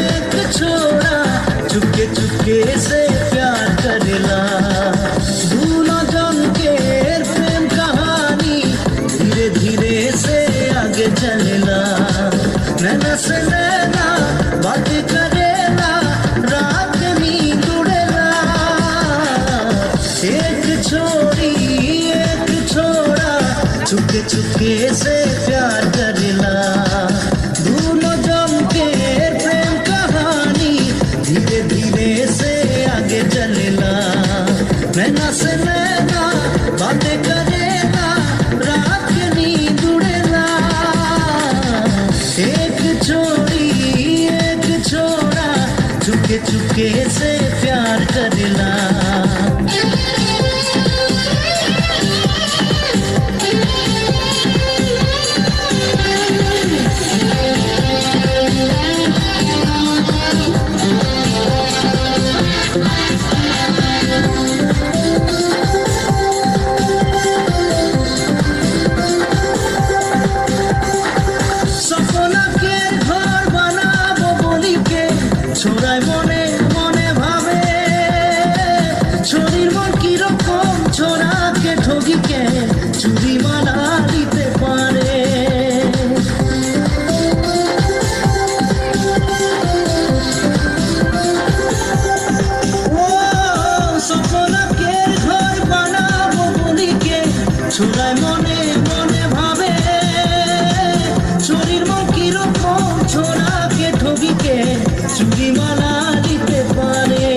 एक छोरा चुपके चुपके से प्यार करेला। दूल्हा जम के प्रेम कहानी धीरे धीरे से आगे चलेला। नैना से नैना बात करेला, रात नींद उड़ेला। एक छोरी एक छोरा चुपके चुपके से प्यार करेला। दोनों जम के प्रेम कहानी धीरे धीरे से आगे चलेला। नैना से नैना बातें करेला, रात के नींद उड़ेला। एक छोरी एक छोरा चुपके चुपके से प्यार करेला। ছোড়ায় মনে মনে ভাবে, শরীর মন কিরকম ছোড়াকে ঠগিকে চুরি মালা দিতে পারে। ও স্বপ্নকে ঘর বানাবো বলিকে ছোড়ায় মনে মনে ভাবে, শরীর মন কিরকম ছোড়াকে ঠগিকে চুরি মালা দিতে পারে।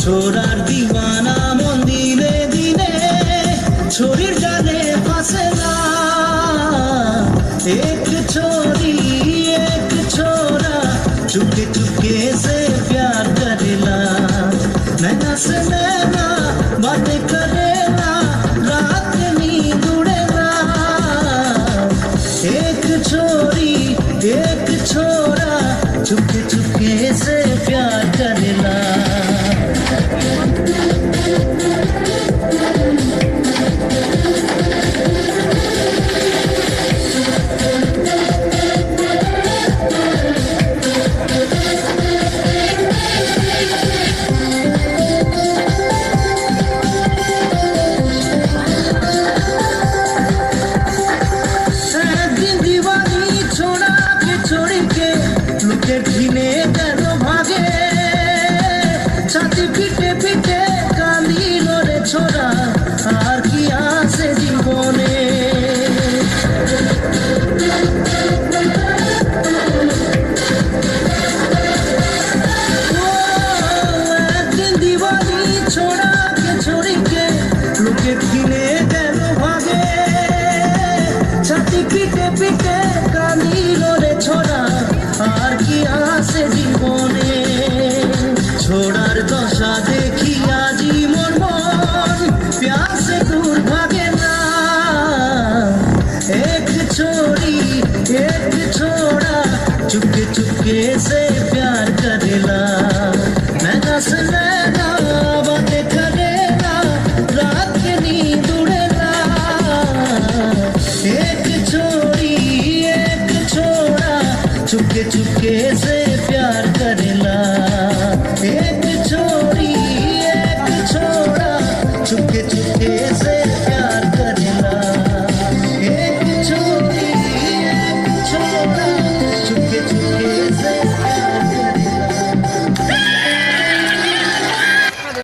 ছোড়ার দিওয়ানা মন দিলে দিলে ছড়ির জালে ফাঁসে না। এক छोरी एक छोरा चुपके चुपके से प्यार करेला। नैना से नैना बातें करेला, रात नींद उड़ेला। एक छोरी एक छोरा चुपके चुपके से प्यार करेला। ঘিনে গেল ভাগে, ছাতি পিটে পিটে কাঁদিল রে ছোড়া, আর কি আছে জীবনে। একদিন দিওয়ালি ছোড়াকে ছড়িকে লোকে ঘিনে গেল ভাগে, ছাতি পিটে পিটে কাঁদিল রে ছোড়া, আর কি আছে জীবনে। ছোড়ার দশা দেখি আজি মন মন প্যাসে দূর ভাগে না। এক छोरी एक छोरा चुपके चुपके से प्यार करेला। नैना से नैना बातें करेला, रात के नींद उड़ेला। एक छोरी एक छोरा चुपके चुपके से